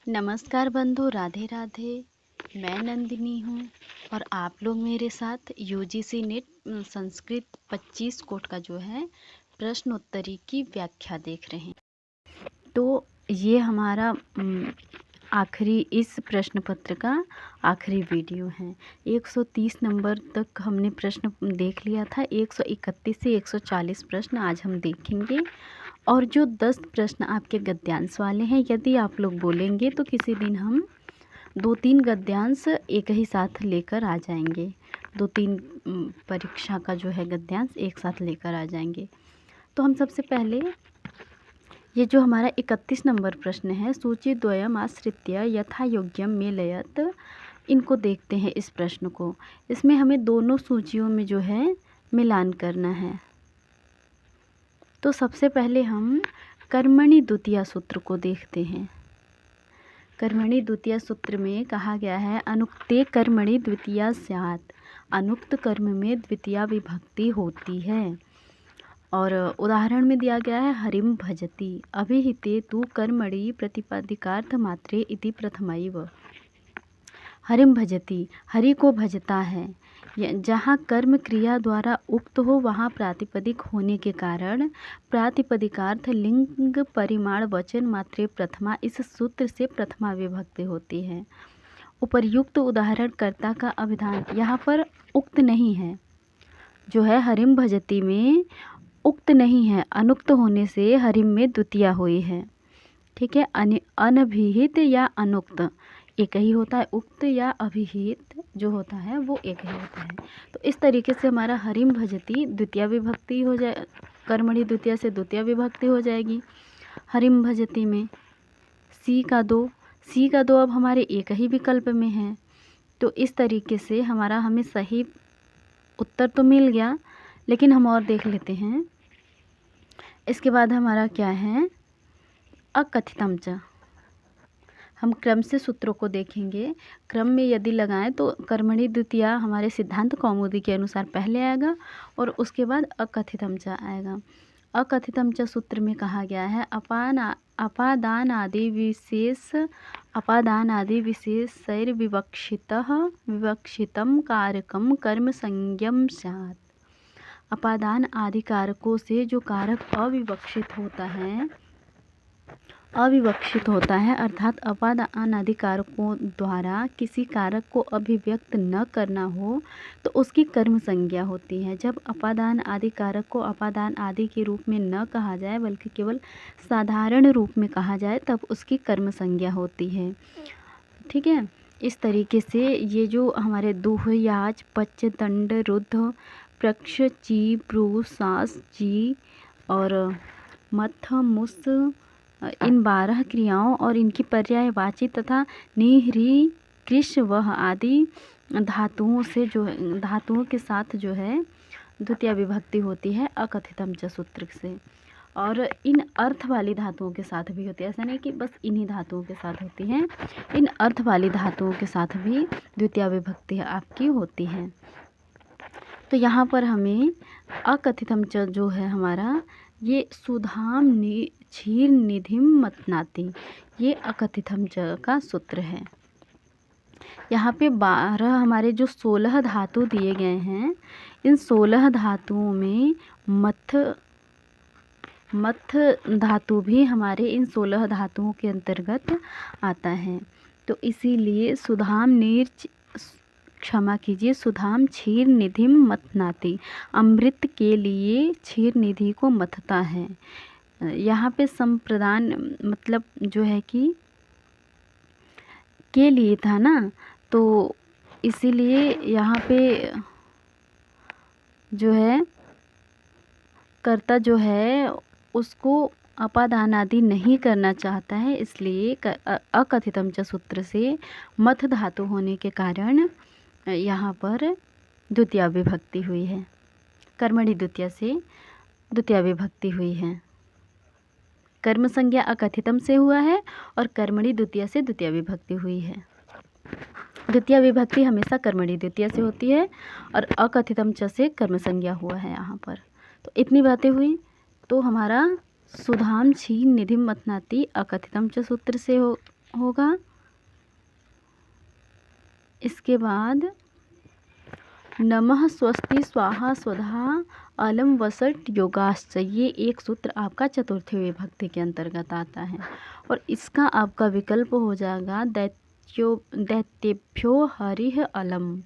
नमस्कार बंधु, राधे राधे। मैं नंदिनी हूँ और आप लोग मेरे साथ यूजीसी नेट संस्कृत 25 कोट का जो है प्रश्नोत्तरी की व्याख्या देख रहे हैं। तो ये हमारा आखिरी इस प्रश्न पत्र का आखिरी वीडियो है। 130 नंबर तक हमने प्रश्न देख लिया था। 131 से 140 प्रश्न आज हम देखेंगे और जो 10 प्रश्न आपके गद्यांश वाले हैं, यदि आप लोग बोलेंगे तो किसी दिन हम 2-3 गद्यांश एक ही साथ लेकर आ जाएंगे। 2-3 परीक्षा का जो है गद्यांश एक साथ लेकर आ जाएंगे। तो हम सबसे पहले ये जो हमारा 31 नंबर प्रश्न है, सूची द्वयम आश्रित्य यथा योग्यम मेलयत, इनको देखते हैं इस प्रश्न को। इसमें हमें दोनों सूचियों में जो है मिलान करना है। तो सबसे पहले हम कर्मणि द्वितीया सूत्र को देखते हैं। कर्मणि द्वितीया सूत्र में कहा गया है अनुक्ते कर्मणि द्वितीया स्यात्, अनुक्त कर्म में द्वितीया विभक्ति होती है। और उदाहरण में दिया गया है हरिम भजति, अभिहिते तु कर्मणि प्रतिपदिकार्थ मात्रे इति प्रथमैव। हरिम भजति, हरि को भजता है। जहाँ कर्म क्रिया द्वारा उक्त हो वहाँ प्रातिपदिक होने के कारण प्रातिपदिकार्थ लिंग परिमाण वचन मात्रे प्रथमा, इस सूत्र से प्रथमा विभक्ति होती है। उपर्युक्त उदाहरणकर्ता का अभिधान यहाँ पर उक्त नहीं है, जो है हरिम भजति में उक्त नहीं है, अनुक्त होने से हरिम में द्वितीया हुई है। ठीक है, अनभिहित या अनुक्त एक ही होता है, उक्त या अभिहित जो होता है वो एक ही होता है। तो इस तरीके से हमारा हरिम भजति द्वितीय विभक्ति हो जाए, कर्मणि द्वितीय से द्वितीय विभक्ति हो जाएगी। हरिम भजति में सी का दो अब हमारे एक ही विकल्प में है। तो इस तरीके से हमें सही उत्तर तो मिल गया, लेकिन हम और देख लेते हैं। इसके बाद हमारा क्या है, अकथितम च। हम क्रम से सूत्रों को देखेंगे। क्रम में यदि लगाएं तो कर्मणि द्वितीया हमारे सिद्धांत कौमुदी के अनुसार पहले आएगा और उसके बाद अकथितम च आएगा। अकथितम च सूत्र में कहा गया है अपादान आदि विशेषैर विवक्षितम कारकम कर्म संज्ञम स्यात्। अपादान आदि कारकों से जो कारक अविवक्षित होता है अर्थात अपादान आदि कारकों द्वारा किसी कारक को अभिव्यक्त न करना हो तो उसकी कर्म संज्ञा होती है। जब अपादान आदि कारक को अपादान आदि के रूप में न कहा जाए बल्कि केवल साधारण रूप में कहा जाए तब उसकी कर्म संज्ञा होती है। ठीक है, इस तरीके से ये जो हमारे दुह, याच, पच, दंड, रुद्ध, प्रक्ष, ची, प्रू, सास, जी और मथ, मुस, इन 12 क्रियाओं और इनकी पर्यायवाची तथा निह्री, कृष, वह आदि धातुओं के साथ जो है द्वितीय विभक्ति होती है अकथितम च सूत्र से। और इन अर्थ वाली धातुओं के साथ भी होती है, ऐसा नहीं कि बस इन्हीं धातुओं के साथ होती हैं, इन अर्थ वाली धातुओं के साथ भी द्वितीय विभक्ति आपकी होती है। तो यहाँ पर हमें अकथितम च जो है हमारा, ये सुधाम क्षीर निधिम मतनाति, ये अकथितम च का सूत्र है। यहाँ पे 12 हमारे जो 16 धातु दिए गए हैं, इन 16 धातुओं में मथ धातु भी हमारे इन 16 धातुओं के अंतर्गत आता है। तो इसीलिए सुधाम क्षीर निधिम मतनाति, अमृत के लिए क्षीर निधि को मथता है। यहाँ पे संप्रदान मतलब जो है कि के लिए था ना, तो इसीलिए यहाँ पे जो है कर्ता जो है उसको अपादान आदि नहीं करना चाहता है, इसलिए अकथितम च सूत्र से मथ धातु होने के कारण यहाँ पर द्वितीय विभक्ति हुई है। कर्मणि द्वितीय से द्वितीय विभक्ति हुई है। कर्म संज्ञा अकथितम से हुआ है और कर्मणि द्वितीय से द्वितीय विभक्ति हुई है। द्वितीय विभक्ति हमेशा कर्मणि द्वितीय से होती है और अकथितम च से कर्म संज्ञा हुआ है यहाँ पर। तो इतनी बातें हुई। तो हमारा सुधाम क्षीर निधिम मतनाति अकथितम च सूत्र से होगा। इसके बाद नमः स्वस्ति स्वाहा स्वधा अलम वसट योगाश्च, ये एक सूत्र आपका चतुर्थी विभक्ति के अंतर्गत आता है। और इसका आपका विकल्प हो जाएगा दैत्येभ्यो हरिः अलम,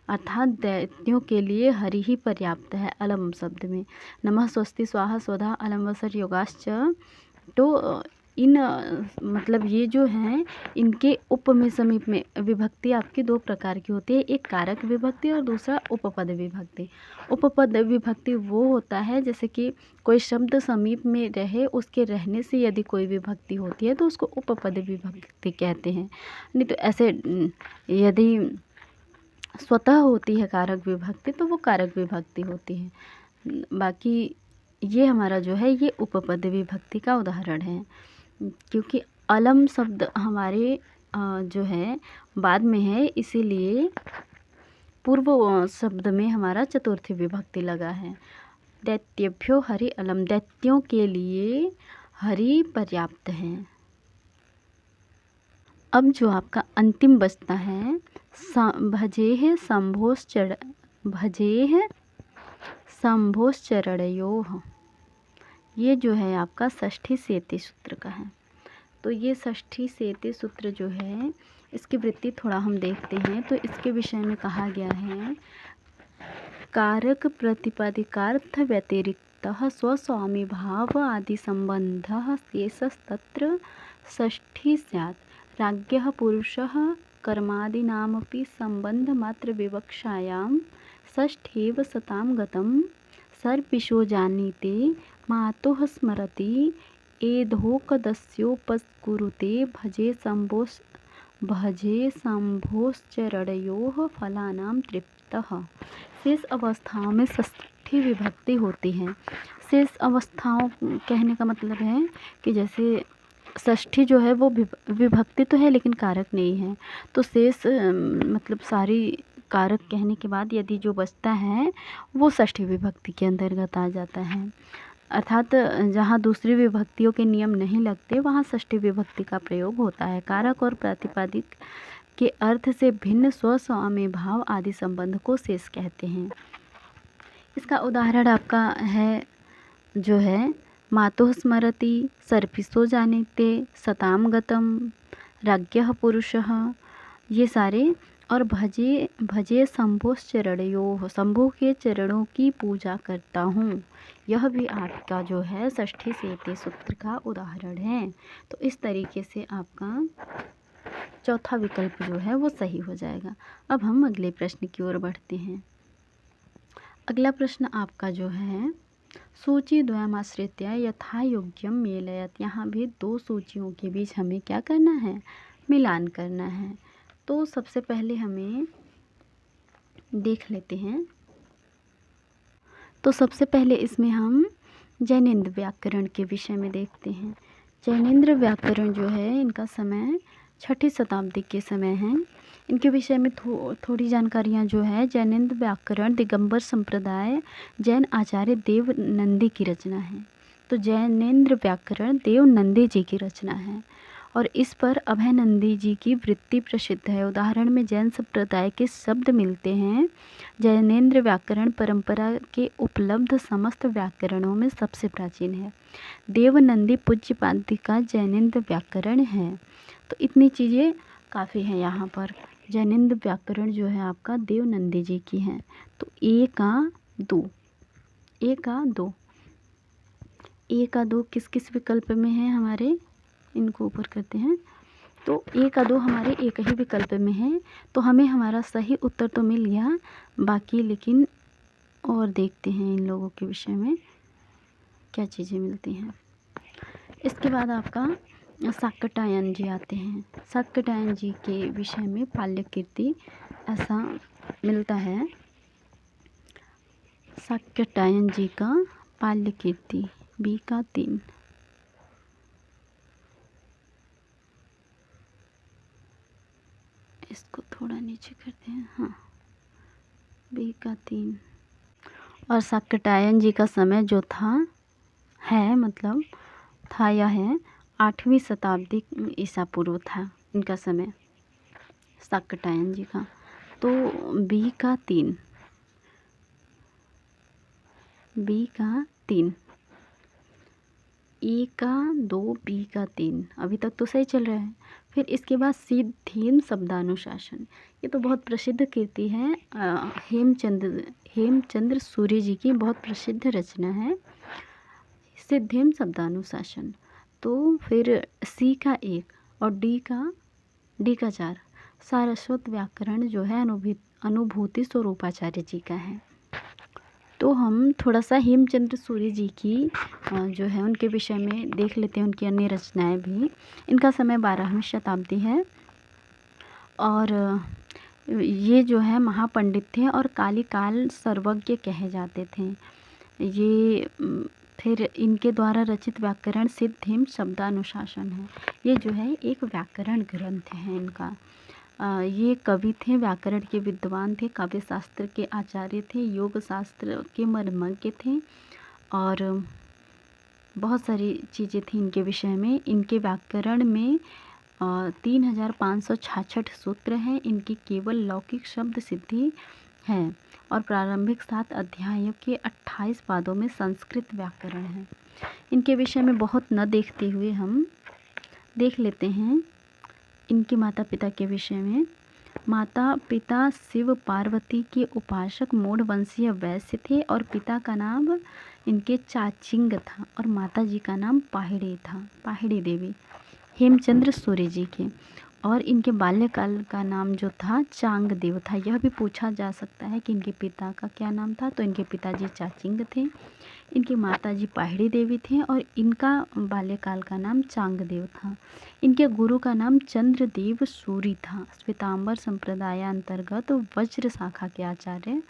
अर्थात दैत्यों के लिए हरि ही पर्याप्त है अलम शब्द में। नमः स्वस्ति स्वाहा स्वधा अलम वसट योगाश्च, तो इन मतलब ये जो हैं इनके उप में समीप में विभक्ति आपकी दो प्रकार की होती है, एक कारक विभक्ति और दूसरा उपपद विभक्ति। उपपद विभक्ति वो होता है जैसे कि कोई शब्द समीप में रहे, उसके रहने से यदि कोई विभक्ति होती है तो उसको उपपद विभक्ति कहते हैं। नहीं तो ऐसे यदि स्वतः होती है कारक विभक्ति तो वो कारक विभक्ति होती है। बाकी ये हमारा जो है ये उपपद विभक्ति का उदाहरण है, क्योंकि अलम शब्द हमारे जो है बाद में है, इसीलिए पूर्व शब्द में हमारा चतुर्थी विभक्ति लगा है। दैत्येभ्यो हरि अलम, दैत्यों के लिए हरि पर्याप्त है। अब जो आपका अंतिम बचता है भजेह शंभोश्चरणयोः, ये जो है आपका षष्ठी सेती सूत्र का है। तो ये षष्ठी सेती सूत्र जो है इसकी वृत्ति थोड़ा हम देखते हैं। तो इसके विषय में कहा गया है कारक प्रतिपादिकार्थ व्यतिरिक्तः स्वस्वामी भाव आदि संबंधः शेषस्तत्र षष्ठी स्यात्। राज्ञः पुरुषः कर्मादीनामपि संबंधमात्र विवक्षायां षष्ठेव सतां गतं सर्पिशो जानीते मातुः स्मरति एधोकदस्योपस्कुरुते भजे शंभोश्चरणयोः फलानां तृप्तः। शेष अवस्थाओं में षष्ठी विभक्ति होती है। शेष अवस्थाओं कहने का मतलब है कि जैसे षष्ठी जो है वो विभक्ति तो है लेकिन कारक नहीं है, तो शेष मतलब सारी कारक कहने के बाद यदि जो बचता है वो षष्ठी विभक्ति के अंतर्गत आ जाता है। अर्थात जहाँ दूसरी विभक्तियों के नियम नहीं लगते वहाँ षष्ठी विभक्ति का प्रयोग होता है। कारक और प्रातिपदिक के अर्थ से भिन्न स्वस्वामी भाव आदि संबंध को शेष कहते हैं। इसका उदाहरण आपका है जो है मातुः स्मरति, सर्पिशो जानीते, सताम गतम, राज्ञः पुरुषः, ये सारे। और भजे शंभोश्चरणयोः, शंभु के चरणों की पूजा करता हूँ, यह भी आपका जो है षष्ठी सेती सूत्र का उदाहरण है। तो इस तरीके से आपका चौथा विकल्प जो है वो सही हो जाएगा। अब हम अगले प्रश्न की ओर बढ़ते हैं। अगला प्रश्न आपका जो है सूची द्वयमाश्रित्य यथा योग्यम मेलयत, यहाँ भी दो सूचियों के बीच हमें क्या करना है, मिलान करना है। तो सबसे पहले हमें देख लेते हैं। तो सबसे पहले इसमें हम जैनेन्द्र व्याकरण के विषय में देखते हैं। जैनेन्द्र व्याकरण जो है इनका समय 6ठी शताब्दी के समय है। इनके विषय में थोड़ी जानकारियाँ जो है, जैनेन्द्र व्याकरण दिगंबर संप्रदाय जैन आचार्य देव नंदी की रचना है। तो जैनेन्द्र व्याकरण देव नंदी जी की रचना है और इस पर अभय नंदी जी की वृत्ति प्रसिद्ध है। उदाहरण में जैन संप्रदाय के शब्द मिलते हैं। जैनेन्द्र व्याकरण परंपरा के उपलब्ध समस्त व्याकरणों में सबसे प्राचीन है। देवनंदी पूज्यपाद का जैनेन्द्र व्याकरण है। तो इतनी चीज़ें काफ़ी हैं यहाँ पर। जैनेन्द्र व्याकरण जो है आपका देवनंदी जी की है। तो ए का दो किस किस विकल्प में है हमारे, इनको ऊपर करते हैं। तो ए का 2 हमारे एक ही विकल्प में है। तो हमें हमारा सही उत्तर तो मिल गया, बाकी लेकिन और देखते हैं इन लोगों के विषय में क्या चीज़ें मिलती हैं। इसके बाद आपका शाक्यटायन जी आते हैं। शाक्यटायन जी के विषय में पाल्यकीर्ति ऐसा मिलता है। शाक्यटायन जी का पाल्यकीर्ति बी का 3। इसको थोड़ा नीचे करते हैं, हाँ, बी का 3। और शाक्यटायन जी का समय जो था है, मतलब था या है 8वीं शताब्दी ईसा पूर्व था इनका समय, शाक्यटायन जी का। तो बी का 3, बी का 3, ए का 2, बी का 3, अभी तक तो सही चल रहा है। फिर इसके बाद सिद्धेम शब्दानुशासन, ये तो बहुत प्रसिद्ध कृति है, हेमचंद्र सूर्य जी की बहुत प्रसिद्ध रचना है सिद्धेम शब्दानुशासन। तो फिर सी का 1 और डी का 4, सारस्वत व्याकरण जो है अनुभूति स्वरूपाचार्य जी का है। तो हम थोड़ा सा हेमचंद्र सूर्य जी की जो है उनके विषय में देख लेते हैं, उनकी अन्य रचनाएं भी। इनका समय 12वीं शताब्दी है और ये जो है महापंडित थे और काल सर्वज्ञ कहे जाते थे। ये फिर इनके द्वारा रचित व्याकरण सिद्धेम शब्दानुशासन है। ये जो है एक व्याकरण ग्रंथ है इनका। ये कवि थे, व्याकरण के विद्वान थे, काव्य शास्त्र के आचार्य थे, योग शास्त्र के मर्मज्ञ थे और बहुत सारी चीज़ें थी इनके विषय में। इनके व्याकरण में 3566 सूत्र हैं। इनकी केवल लौकिक शब्द सिद्धि है और प्रारंभिक 7 अध्यायों के 28 पादों में संस्कृत व्याकरण है। इनके विषय में बहुत न देखते हुए हम देख लेते हैं इनके माता पिता के विषय में। माता पिता शिव पार्वती के उपासक मूढ़ वंशीय वैश्य थे और पिता का नाम इनके चाचिंग था और माता जी का नाम पाहिड़ी था, पाहिड़ी देवी, हेमचंद्र सूर्य जी के। और इनके बाल्यकाल का नाम जो था चांगदेव था। यह भी पूछा जा सकता है कि इनके पिता का क्या नाम था, तो इनके पिताजी चाचिंग थे, इनकी माताजी पाहिड़ी देवी थे और इनका बाल्यकाल का नाम चांगदेव था। इनके गुरु का नाम चंद्रदेव सूरी था। श्वेतांबर संप्रदाय अंतर्गत वज्र शाखा के आचार्य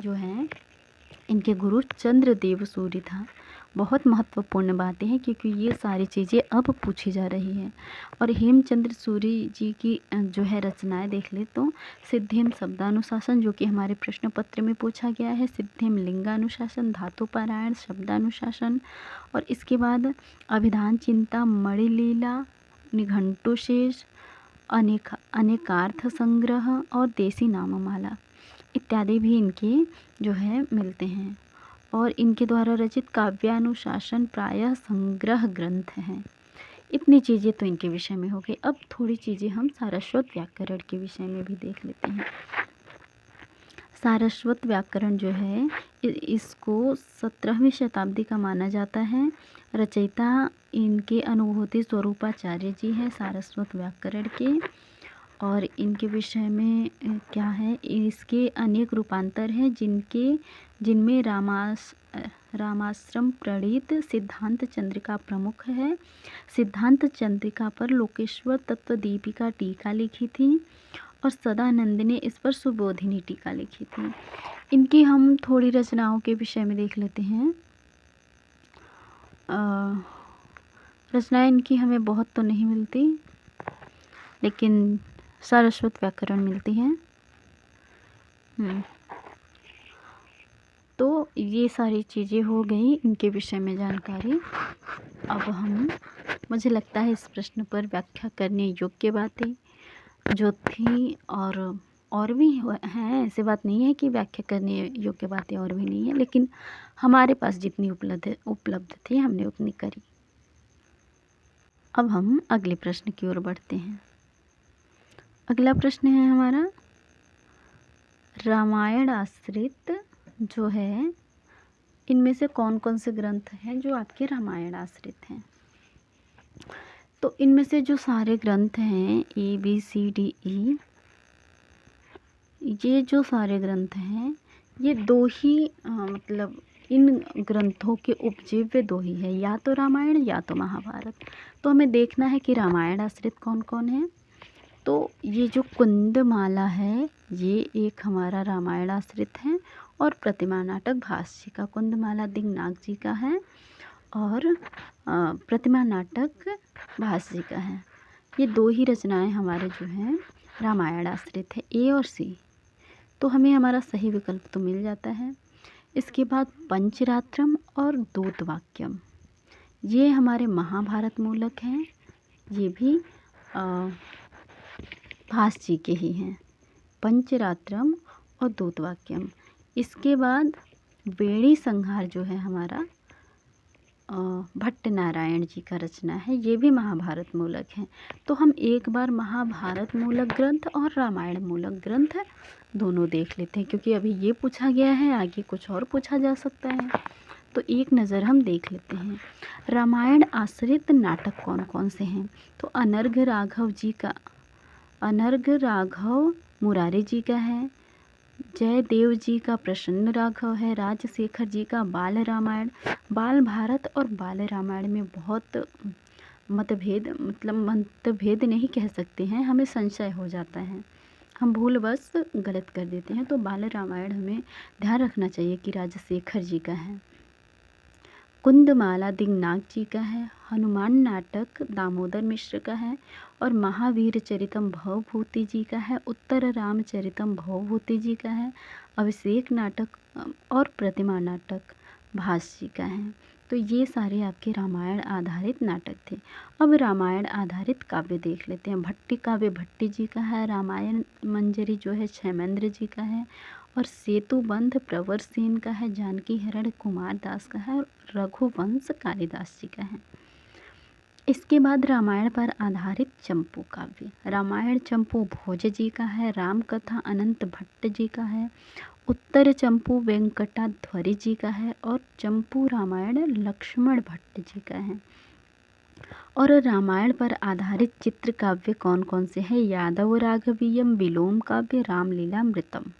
जो हैं इनके गुरु चंद्रदेव सूरी था। बहुत महत्वपूर्ण बातें हैं क्योंकि ये सारी चीज़ें अब पूछी जा रही है। और हेमचंद्र सूरी जी की जो है रचनाएं देख ले तो सिद्धेम शब्दानुशासन जो कि हमारे प्रश्न पत्र में पूछा गया है, सिद्धेम लिंगानुशासन, धातु पारायण, शब्दानुशासन और इसके बाद अभिधान चिंता, मणिलीला, निघंटु शेष, अनेकार्थ संग्रह और देसी नाममाला इत्यादि भी इनके जो है मिलते हैं। और इनके द्वारा रचित काव्यानुशासन प्रायः संग्रह ग्रंथ हैं। इतनी चीज़ें तो इनके विषय में हो गई। अब थोड़ी चीज़ें हम सारस्वत व्याकरण के विषय में भी देख लेते हैं। सारस्वत व्याकरण जो है इसको 17वीं शताब्दी का माना जाता है। रचयिता इनके अनुभूति स्वरूपाचार्य जी हैं सारस्वत व्याकरण के। और इनके विषय में क्या है, इसके अनेक रूपांतर हैं जिनमें रामाश्रम प्रणीत सिद्धांत चंद्रिका प्रमुख है। सिद्धांत चंद्रिका पर लोकेश्वर तत्वदीपिका टीका लिखी थी और सदानंद ने इस पर सुबोधिनी टीका लिखी थी। इनकी हम थोड़ी रचनाओं के विषय में देख लेते हैं। रचनाएं इनकी हमें बहुत तो नहीं मिलती, लेकिन सारस्वत व्याकरण मिलती है। तो ये सारी चीज़ें हो गई इनके विषय में जानकारी। अब मुझे लगता है इस प्रश्न पर व्याख्या करने योग्य बातें जो थी और भी हैं, ऐसी बात नहीं है कि व्याख्या करने योग्य बातें और भी नहीं है, लेकिन हमारे पास जितनी उपलब्ध थी हमने उतनी करी। अब हम अगले प्रश्न की ओर बढ़ते हैं। अगला प्रश्न है हमारा, रामायण आश्रित जो है इनमें से कौन कौन से ग्रंथ हैं जो आपके रामायण आश्रित हैं। तो इनमें से जो सारे ग्रंथ हैं ABCDE, ये जो सारे ग्रंथ हैं ये दो ही मतलब इन ग्रंथों के उपजीव्य दो ही है, या तो रामायण या तो महाभारत। तो हमें देखना है कि रामायण आश्रित कौन कौन है। तो ये जो कुंदमाला है ये एक हमारा रामायण आश्रित है और प्रतिमा नाटक भास जी का। कुंदमाला दिंगनाग जी का है और प्रतिमा नाटक भास जी का है। ये दो ही रचनाएं हमारे जो हैं रामायण आश्रित है, A और C। तो हमें हमारा सही विकल्प तो मिल जाता है। इसके बाद पंचरात्रम और दूतवाक्यम, ये हमारे महाभारत मूलक हैं, ये भी भास जी के ही हैं। पंचरात्रम और दूतवाक्यम। इसके बाद वेणी संहार जो है हमारा भट्ट नारायण जी का रचना है, ये भी महाभारत मूलक है। तो हम एक बार महाभारत मूलक ग्रंथ और रामायण मूलक ग्रंथ दोनों देख लेते हैं, क्योंकि अभी ये पूछा गया है, आगे कुछ और पूछा जा सकता है, तो एक नज़र हम देख लेते हैं। रामायण आश्रित नाटक कौन कौन से हैं? तो अनर्घ राघव मुरारी जी का है, जयदेव जी का प्रसन्न राघव है, राजशेखर जी का बाल रामायण। बाल भारत और बाल रामायण में बहुत मतभेद नहीं कह सकते हैं, हमें संशय हो जाता है, हम भूलवश गलत कर देते हैं। तो बाल रामायण हमें ध्यान रखना चाहिए कि राजशेखर जी का है। कुंदमाला दिगनाग जी का है, हनुमान नाटक दामोदर मिश्र का है, और महावीर चरितम भवभूति जी का है, उत्तर रामचरितम भवभूति जी का है, अभिषेक नाटक और प्रतिमा नाटक भास जी का है। तो ये सारे आपके रामायण आधारित नाटक थे। अब रामायण आधारित काव्य देख लेते हैं। भट्टी काव्य भट्टी जी का है, रामायण मंजरी जो है क्षेमेंद्र जी का है, और सेतुबंध प्रवर सेन का है, जानकी हरण कुमार दास का है, और रघुवंश कालिदास जी का है। इसके बाद रामायण पर आधारित चंपू काव्य। रामायण चंपू भोज जी का है, राम कथा अनंत भट्ट जी का है, उत्तर चंपू वेंकटाध्वरी जी का है, और चंपू रामायण लक्ष्मण भट्ट जी का है। और रामायण पर आधारित चित्र काव्य कौन कौन से हैं? यादव राघवीयम, विलोम काव्य, रामलीलामृतम।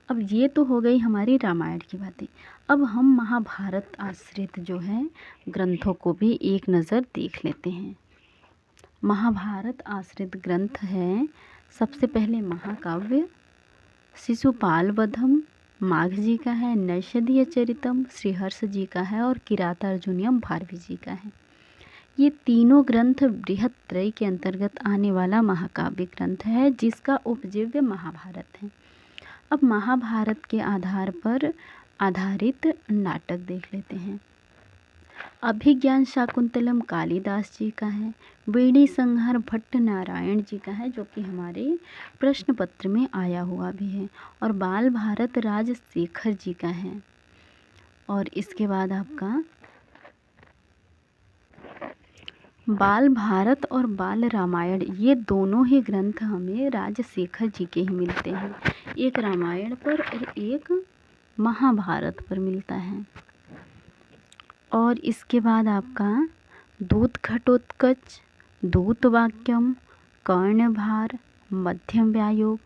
अब ये तो हो गई हमारी रामायण की बातें। अब हम महाभारत आश्रित जो है ग्रंथों को भी एक नज़र देख लेते हैं। महाभारत आश्रित ग्रंथ है, सबसे पहले महाकाव्य शिशुपाल वधम माघ जी का है, नैषधीय चरितम श्रीहर्ष जी का है, और किरातार्जुनीयम भारवी जी का है। ये तीनों ग्रंथ बृहत्त्रयी के अंतर्गत आने वाला महाकाव्य ग्रंथ है, जिसका उपजीव्य महाभारत है। अब महाभारत के आधार पर आधारित नाटक देख लेते हैं। अभिज्ञान शाकुंतलम कालिदास जी का है, वेणी संहार भट्ट नारायण जी का है, जो कि हमारे प्रश्न पत्र में आया हुआ भी है, और बाल भारत राजशेखर जी का है। और इसके बाद आपका बाल भारत और बाल रामायण, ये दोनों ही ग्रंथ हमें राजशेखर जी के ही मिलते हैं। एक रामायण पर और एक महाभारत पर मिलता है। और इसके बाद आपका दूत घटोत्कच, दूत वाक्यम, कर्णभार, मध्यम व्यायोग,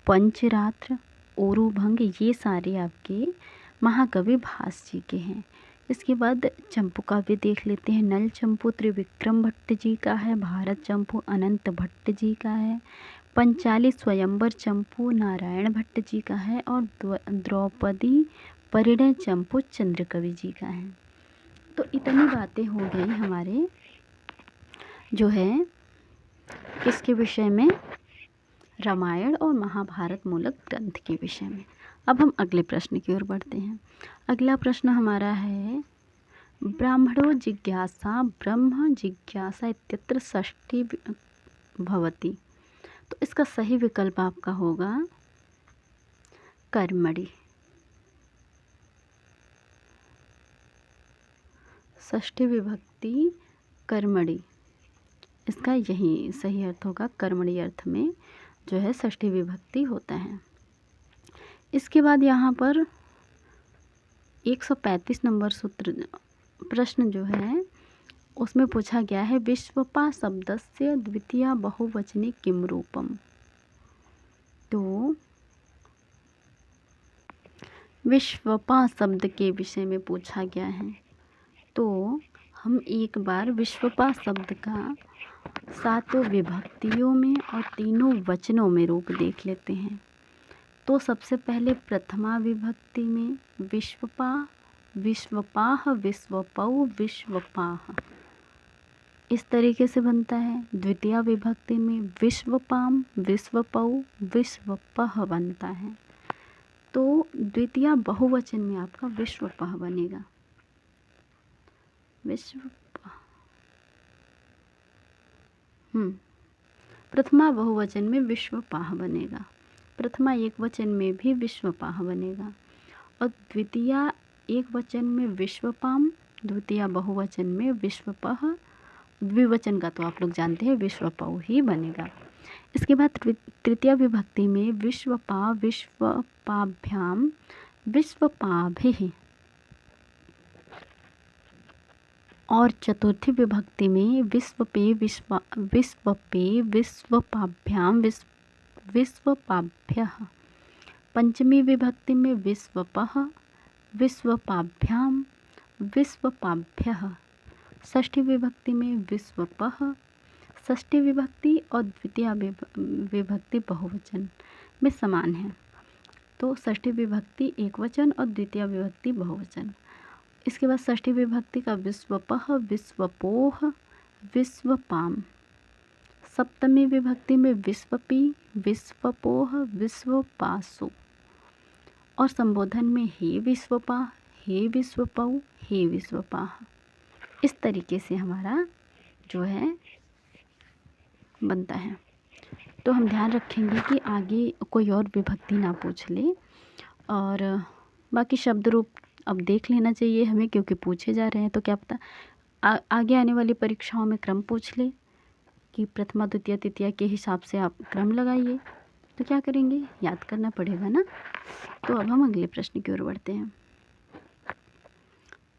पंचरात्र, ओरुभंग, ये सारे आपके महाकवि भास जी के हैं। इसके बाद चंपू काव्य देख लेते हैं। नल चंपू त्रिविक्रम भट्ट जी का है, भारत चंपू अनंत भट्ट जी का है, पंचाली स्वयंवर चंपू नारायण भट्ट जी का है, और द्रौपदी परिणय चंपू चंद्रकवि जी का है। तो इतनी बातें हो गई हमारे जो है किसके विषय में, रामायण और महाभारत मूलक ग्रंथ के विषय में। अब हम अगले प्रश्न की ओर बढ़ते हैं। अगला प्रश्न हमारा है, ब्राह्मणो जिज्ञासा ब्रह्म जिज्ञासा इत्यत्र षष्ठी भवति। तो इसका सही विकल्प आपका होगा कर्मणि। षष्ठी विभक्ति कर्मणि, इसका यही सही अर्थ होगा। कर्मणि अर्थ में जो है षष्ठी विभक्ति होता है। इसके बाद यहाँ पर 135 नंबर सूत्र प्रश्न जो है उसमें पूछा गया है, विश्वपा शब्दस्य द्वितीया बहुवचने किम रूपम। तो विश्वपा शब्द के विषय में पूछा गया है, तो हम एक बार विश्वपा शब्द का 7 विभक्तियों में और 3 वचनों में रूप देख लेते हैं। तो सबसे पहले प्रथमा विभक्ति में विश्वपा, विश्वपाह, विश्वपौ, विश्वपाह, इस तरीके से बनता है। द्वितीय विभक्ति में विश्वपाम, विश्वपौ, विश्वपह बनता है। तो द्वितीय बहुवचन में आपका विश्वपह बनेगा। प्रथमा बहुवचन में विश्वपाह बनेगा, प्रथमा एक वचन में भी विश्वपाह बनेगा, और द्वितीया एक वचन में विश्वपाम, द्वितीया बहुवचन में विश्वपह, द्विवचन का तो आप लोग जानते हैं विश्वपौ ही बनेगा। इसके बाद तृतीया विभक्ति में विश्वपा, विश्वपाभ्याम, विश्वपाभिः, और चतुर्थी विभक्ति में विश्वपे, विश्वपाभ्याम, विश्वपाभ्यः। पंचमी विभक्ति में विश्वपः, विश्वपाभ्याम, विश्वपाभ्यः। षष्ठी विभक्ति में विश्वपः, षष्ठी विभक्ति और द्वितीय विभक्ति बहुवचन में समान है, तो षष्ठी विभक्ति एक वचन और द्वितीय विभक्ति बहुवचन। इसके बाद षष्ठी विभक्ति का विश्वपः, विश्वपोह, विश्वपाम। सप्तमी विभक्ति में विश्वपी, विश्वपोह, विश्वपासु, और संबोधन में हे विश्वपा, हे विश्वपौ, हे विश्वपाह। इस तरीके से हमारा जो है बनता है। तो हम ध्यान रखेंगे कि आगे कोई और विभक्ति ना पूछ ले, और बाकी शब्द रूप अब देख लेना चाहिए हमें, क्योंकि पूछे जा रहे हैं, तो क्या पता आगे आने वाली परीक्षाओं में क्रम पूछ ले कि प्रथमा द्वितीय तृतीया के हिसाब से आप क्रम लगाइए, तो क्या करेंगे, याद करना पड़ेगा ना। तो अब हम अगले प्रश्न की ओर बढ़ते हैं।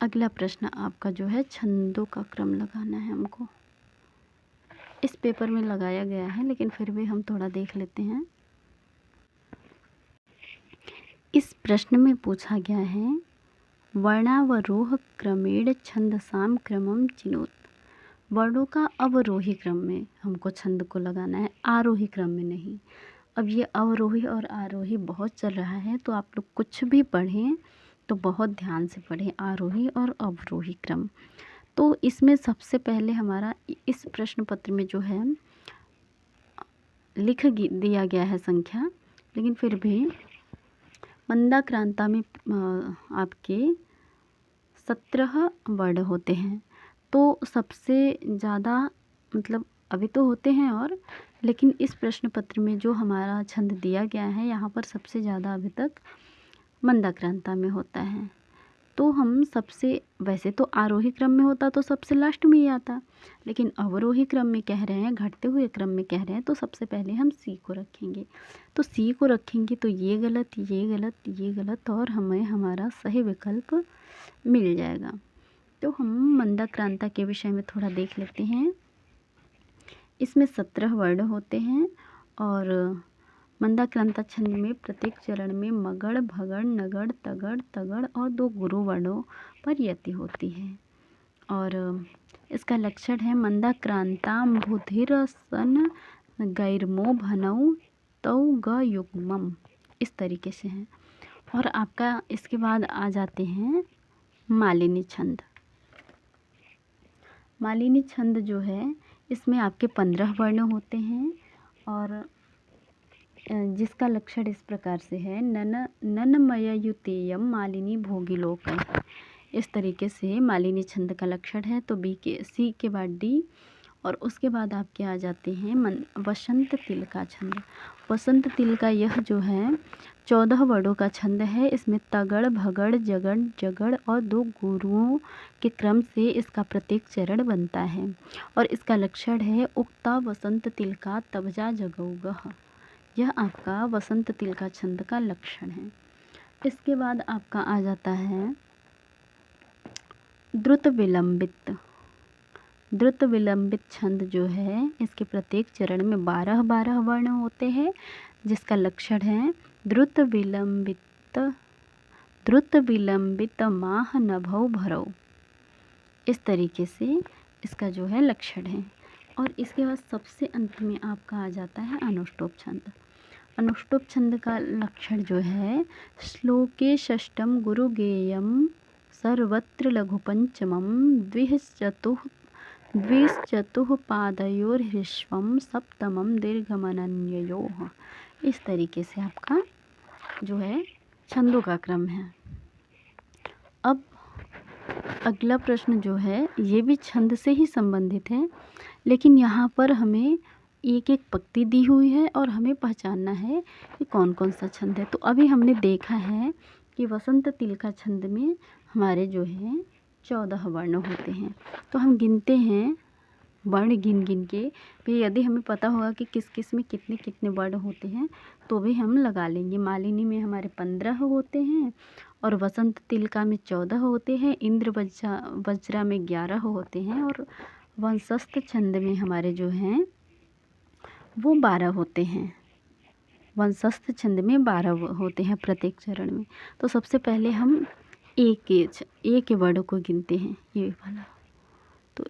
अगला प्रश्न आपका जो है छंदों का क्रम लगाना है हमको। इस पेपर में लगाया गया है, लेकिन फिर भी हम थोड़ा देख लेते हैं। इस प्रश्न में पूछा गया है वर्णावरोह क्रमेण छंदसाम क्रमम चिनोत। वर्णों का अवरोही क्रम में हमको छंद को लगाना है, आरोही क्रम में नहीं। अब ये अवरोही और आरोही बहुत चल रहा है, तो आप लोग कुछ भी पढ़ें तो बहुत ध्यान से पढ़ें, आरोही और अवरोही क्रम। तो इसमें सबसे पहले हमारा इस प्रश्न पत्र में जो है लिख दिया गया है संख्या, लेकिन फिर भी मंदाक्रांता में आपके 17 वर्ण होते हैं। तो सबसे ज़्यादा मतलब अभी तो होते हैं और, लेकिन इस प्रश्न पत्र में जो हमारा छंद दिया गया है यहाँ पर सबसे ज़्यादा अभी तक मंदाक्रांता में होता है। तो हम सबसे, वैसे तो आरोही क्रम में होता तो सबसे लास्ट में ही आता, लेकिन अवरोही क्रम में कह रहे हैं, घटते हुए क्रम में कह रहे हैं, तो सबसे पहले हम सी को रखेंगे। तो सी को रखेंगे तो ये गलत, ये गलत, ये गलत, और हमें हमारा सही विकल्प मिल जाएगा। तो हम मंदाक्रांता के विषय में थोड़ा देख लेते हैं। इसमें 17 वर्ण होते हैं, और मंदाक्रांता छंद में प्रत्येक चरण में मगड़, भगड़, नगड़, तगड़, तगड़ और 2 गुरु वर्णों पर यति होती है। और इसका लक्षण है मंदाक्रांताम बुधिर सन गैरमो भनौ तौ ग युग्मम, इस तरीके से है। और आपका इसके बाद आ जाते हैं मालिनी छंद। मालिनी छंद जो है इसमें आपके 15 वर्ण होते हैं, और जिसका लक्षण इस प्रकार से है ननमययुतेयम मालिनी भोगिलोकम, इस तरीके से मालिनी छंद का लक्षण है। तो सी के बाद डी, और उसके बाद आपके आ जाते हैं वसंत तिल का छंद। वसंत तिल का यह जो है 14 वर्णों का छंद है। इसमें तगड़, भगड़, जगड़, जगड़ और 2 गुरुओं के क्रम से इसका प्रत्येक चरण बनता है, और इसका लक्षण है उक्ता वसंत तिल का तबजा जगौगह। यह आपका वसंत तिल का छंद का लक्षण है। इसके बाद आपका आ जाता है द्रुत विलंबित। द्रुत विलंबित छंद जो है इसके प्रत्येक चरण में 12 वर्ण होते हैं, जिसका लक्षण है द्रुत विलंबित माह नभौ भरौ, इस तरीके से इसका जो है लक्षण है। और इसके बाद सबसे अंत में आपका आ जाता है अनुष्टुप छंद। अनुष्टुप छंद का लक्षण जो है श्लोके षष्ठम गुरुगेयम सर्वत्र लघुपंचमम द्विश्चतुः पादयोर्ह्रस्वं सप्तमम दीर्घमनन्ययोः, इस तरीके से आपका जो है छंदों का क्रम है। अब अगला प्रश्न जो है ये भी छंद से ही संबंधित है, लेकिन यहाँ पर हमें एक एक पंक्ति दी हुई है और हमें पहचानना है कि कौन कौन सा छंद है। तो अभी हमने देखा है कि वसंत तिलका छंद में हमारे जो है 14 वर्ण होते हैं। तो हम गिनते हैं वर्ण गिन गिन के, फिर यदि हमें पता होगा कि किस किस में कितने कितने वर्ण होते हैं तो भी हम लगा लेंगे। मालिनी में हमारे 15 होते हैं और वसंत तिलका में 14 होते हैं, इंद्र वज्रा में 11 होते हैं और वंशस्थ छंद में हमारे जो हैं वो 12 होते हैं। वंशस्थ छंद में 12 होते हैं प्रत्येक चरण में। तो सबसे पहले हम एक के वर्ड को गिनते हैं, ये वाला। तो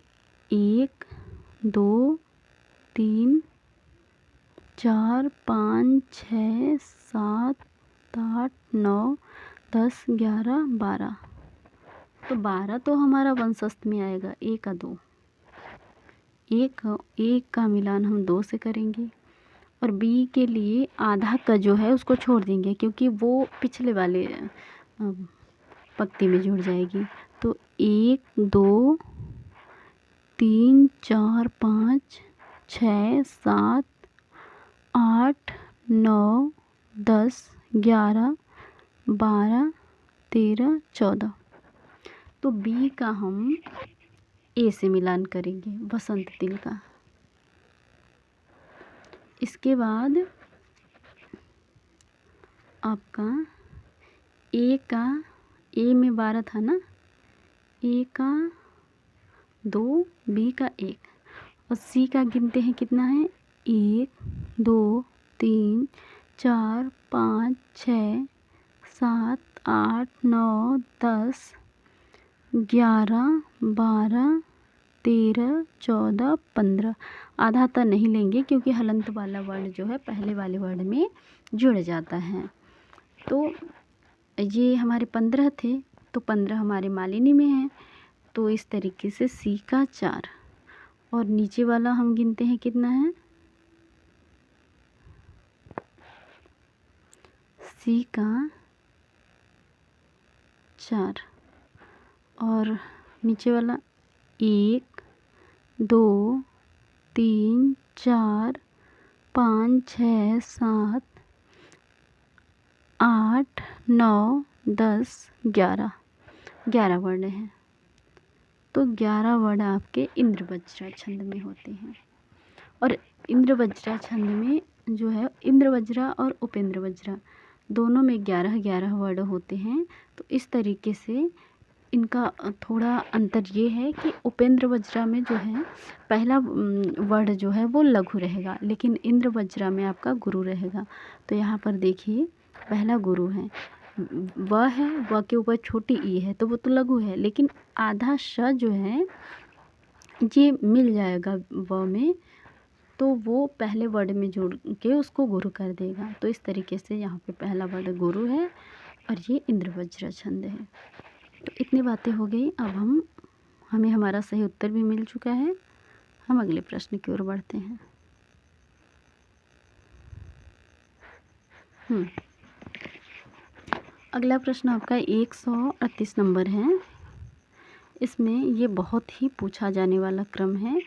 1 2 3 4 5 6 7 8 9 10 11 12। तो 12 तो हमारा वंशस्थ में आएगा, एक का 2, एक का मिलान हम 2 से करेंगे और बी के लिए आधा का जो है उसको छोड़ देंगे क्योंकि वो पिछले वाले पंक्ति में जुड़ जाएगी। तो 1 2 3 4 5 6 7 8 9 10 11 12 13 14। तो बी का हम ए से मिलान करेंगे, वसंत तिलका। इसके बाद आपका ए में 12 था ना, ए का 2, बी का 1 और सी का गिनते हैं कितना है, 1 2 3 4 5 6 7 8 9 10 11 12 13 14 15। आधा तो नहीं लेंगे क्योंकि हलंत वाला वर्ड जो है पहले वाले वर्ड में जुड़ जाता है। तो ये हमारे 15 थे, तो 15 हमारे मालिनी में है। तो इस तरीके से सी का 4 और नीचे वाला हम गिनते हैं कितना है, सी का 4 और नीचे वाला 1 2 3 4 5 6 7 8 9 10 11 वर्ण हैं। तो 11 वर्ण आपके इंद्रवज्रा छंद में होते हैं। और इंद्रवज्रा छंद में जो है इंद्रवज्रा और उपेंद्रवज्रा दोनों में 11 वर्ण होते हैं। तो इस तरीके से इनका थोड़ा अंतर ये है कि उपेंद्र वज्रा में जो है पहला वर्ण जो है वो लघु रहेगा, लेकिन इंद्र वज्रा में आपका गुरु रहेगा। तो यहाँ पर देखिए पहला गुरु है, वह है, वह के ऊपर छोटी ई है तो वो तो लघु है, लेकिन आधा श जो है ये मिल जाएगा व में, तो वो पहले वर्ड में जोड़ के उसको गुरु कर देगा। तो इस तरीके से यहाँ पे पहला वर्ड गुरु है और ये इंद्रवज्रा छंद है। तो इतनी बातें हो गई। अब हमें हमारा सही उत्तर भी मिल चुका है। हम अगले प्रश्न की ओर बढ़ते हैं। अगला प्रश्न आपका 138 नंबर है। इसमें ये बहुत ही पूछा जाने वाला क्रम है।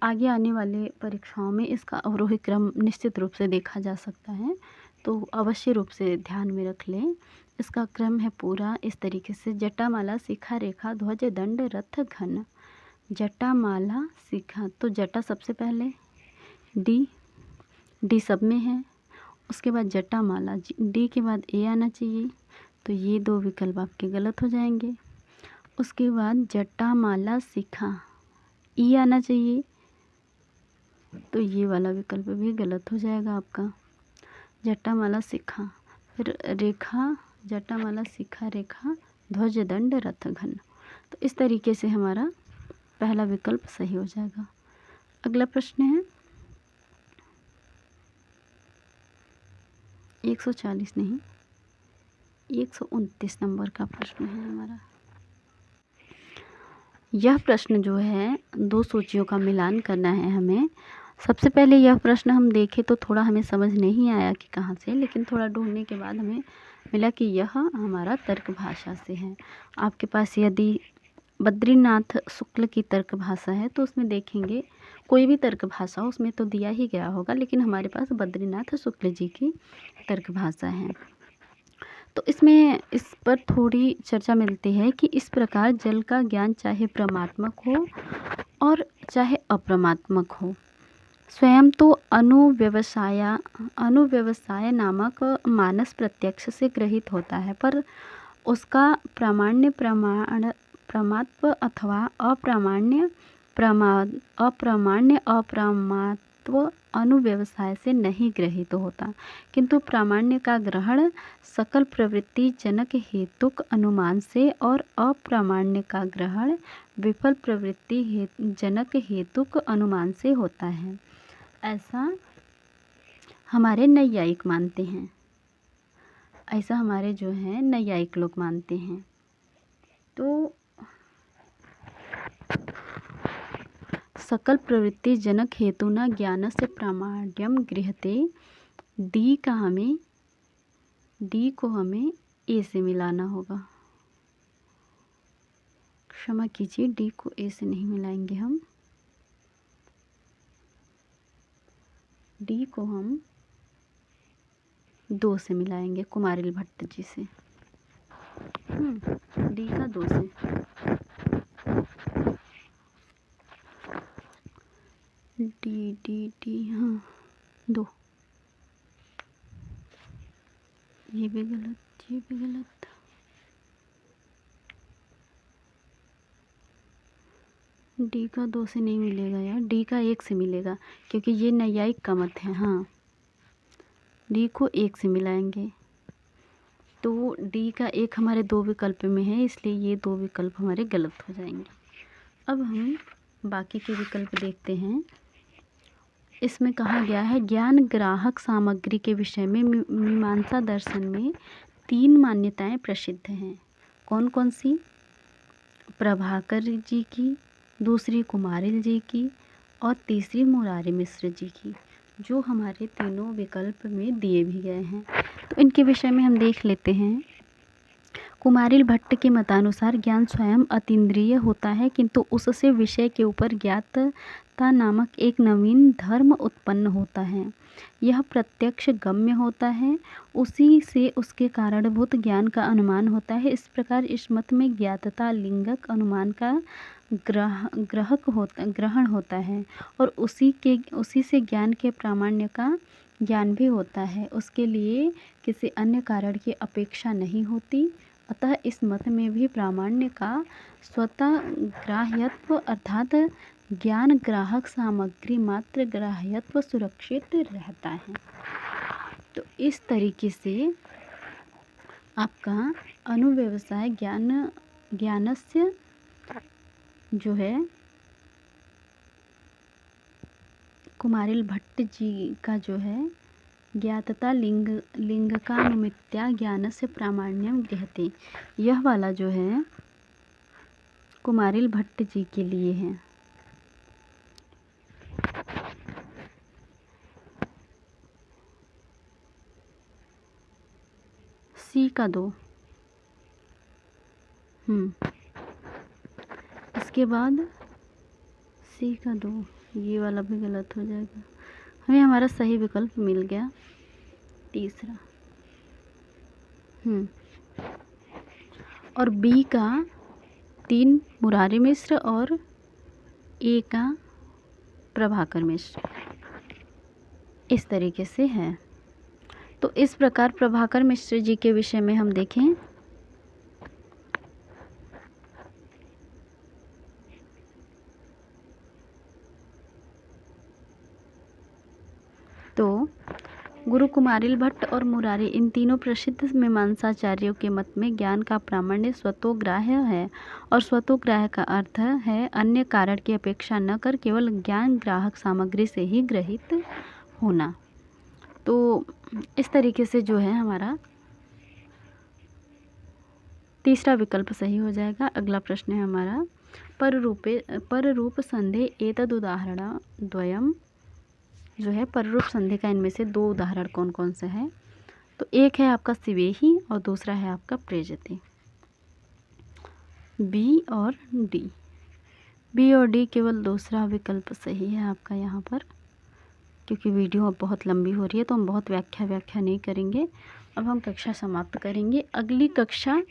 आगे आने वाले परीक्षाओं में इसका अवरोही क्रम निश्चित रूप से देखा जा सकता है, तो अवश्य रूप से ध्यान में रख लें। इसका क्रम है पूरा इस तरीके से, जटामाला शिखा रेखा ध्वज दंड रथ घन। जटामाला शिखा, तो जटा सबसे पहले, डी सब में है, उसके बाद जटामाला, डी के बाद ए आना चाहिए, तो ये दो विकल्प आपके गलत हो जाएंगे। उसके बाद जटामाला शिखा, ई आना चाहिए, तो ये वाला विकल्प भी गलत हो जाएगा आपका। जटामाला शिखा, फिर रेखा, जटामाला शिखा रेखा ध्वज दंड रथ घन। तो इस तरीके से हमारा पहला विकल्प सही हो जाएगा। अगला प्रश्न है 140 नहीं 129 नंबर का प्रश्न है हमारा। यह प्रश्न जो है दो सूचियों का मिलान करना है हमें। सबसे पहले यह प्रश्न हम देखें तो थोड़ा हमें समझ नहीं आया कि कहाँ से, लेकिन थोड़ा ढूंढने के बाद हमें मिला कि यह हमारा तर्क भाषा से है। आपके पास यदि बद्रीनाथ शुक्ल की तर्क भाषा है तो उसमें देखेंगे कोई भी तर्क भाषा हो उसमें तो दिया ही गया होगा, लेकिन हमारे पास बद्रीनाथ शुक्ल जी की तर्क भाषा है। तो इसमें इस पर थोड़ी चर्चा मिलती है कि इस प्रकार जल का ज्ञान चाहे प्रमात्मक हो और चाहे अप्रमात्मक हो, स्वयं तो अनुव्यवसाय नामक मानस प्रत्यक्ष से ग्रहित होता है, पर उसका प्रमात्व अथवा अप्रमात्व अनुव्यवसाय से नहीं ग्रहित होता, किंतु प्रामाण्य का ग्रहण सकल प्रवृत्ति जनक हेतुक अनुमान से और अप्रामाण्य का ग्रहण विफल प्रवृत्ति जनक हेतुक अनुमान से होता है। ऐसा हमारे नैयायिक मानते हैं, ऐसा हमारे जो हैं नैयायिक लोग मानते हैं। तो सकल प्रवृत्ति जनक हेतुना ज्ञानस्य प्रामाण्यम गृह्यते। डी को हमें ए से मिलाना होगा, क्षमा कीजिए, डी को ए से नहीं मिलाएंगे हम, डी को हम 2 से मिलाएंगे, कुमारिल भट्ट जी से। डी का 2 से, डी हाँ 2, ये भी गलत, ये भी गलत। डी का 2 से नहीं मिलेगा यार, डी का 1 से मिलेगा, क्योंकि ये नैयायिक का मत है। हाँ, डी को 1 से मिलाएंगे, तो डी का 1 हमारे 2 विकल्प में है, इसलिए ये 2 विकल्प हमारे गलत हो जाएंगे। अब हम बाकी के विकल्प देखते हैं। इसमें कहा गया है ज्ञान ग्राहक सामग्री के विषय में मीमांसा दर्शन में 3 मान्यताएं प्रसिद्ध हैं। कौन कौन सी? प्रभाकर जी की, दूसरी कुमारिल जी की और तीसरी मुरारी मिश्र जी की, जो हमारे तीनों विकल्प में दिए भी गए हैं। तो इनके विषय में हम देख लेते हैं। कुमारिल भट्ट के मतानुसार ज्ञान स्वयं अतीन्द्रिय होता है, किंतु उससे विषय के ऊपर ज्ञातता नामक एक नवीन धर्म उत्पन्न होता है। यह प्रत्यक्ष गम्य होता है, उसी से उसके कारणभूत ज्ञान का अनुमान होता है। इस प्रकार इस मत में ज्ञातता लिंगक अनुमान का ग्रहण होता है और उसी से ज्ञान के प्रामाण्य का ज्ञान भी होता है, उसके लिए किसी अन्य कारण की अपेक्षा नहीं होती। अतः इस मत में भी प्रामाण्य का स्वतः ग्राह्यत्व अर्थात ज्ञान ग्राहक सामग्री मात्र ग्राह्यत्व सुरक्षित रहता है। तो इस तरीके से आपका अनुव्यवसाय ज्ञानस्य जो है कुमारिल भट्ट जी का जो है ज्ञातता लिंगकानुमित्या ज्ञानस्य प्रामाण्यम गृह्यते, यह वाला जो है कुमारिल भट्ट जी के लिए है। सी का 2। इसके बाद सी का 2, ये वाला भी गलत हो जाएगा। हमें हमारा सही विकल्प मिल गया, तीसरा। और बी का 3 मुरारी मिश्र और ए का प्रभाकर मिश्र, इस तरीके से है। तो इस प्रकार प्रभाकर मिश्र जी के विषय में हम देखें तो गुरु कुमारिल भट्ट और मुरारी, इन तीनों प्रसिद्ध मीमांसाचार्यों के मत में ज्ञान का प्रामाण्य स्वतोग्राह्य है, और स्वतोग्राह्य का अर्थ है अन्य कारण की अपेक्षा न कर केवल ज्ञान ग्राहक सामग्री से ही ग्रहित होना। तो इस तरीके से जो है हमारा तीसरा विकल्प सही हो जाएगा। अगला प्रश्न है हमारा पररूप संदेह एतद उदाहरण द्वयम, जो है पररूप संधि का इनमें से 2 उदाहरण कौन कौन से हैं? तो एक है आपका सिवेही और दूसरा है आपका प्रेजते। बी और डी, बी और डी केवल दूसरा विकल्प सही है आपका यहाँ पर, क्योंकि वीडियो अब बहुत लंबी हो रही है तो हम बहुत व्याख्या नहीं करेंगे। अब हम कक्षा समाप्त करेंगे, अगली कक्षा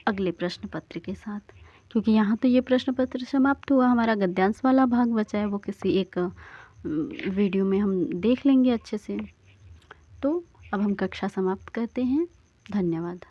अगले प्रश्न पत्र के साथ, क्योंकि यहाँ तो ये प्रश्न पत्र समाप्त हुआ, हमारा गद्यांश वाला भाग बचा है, वो किसी एक वीडियो में हम देख लेंगे अच्छे से। तो अब हम कक्षा समाप्त करते हैं। धन्यवाद।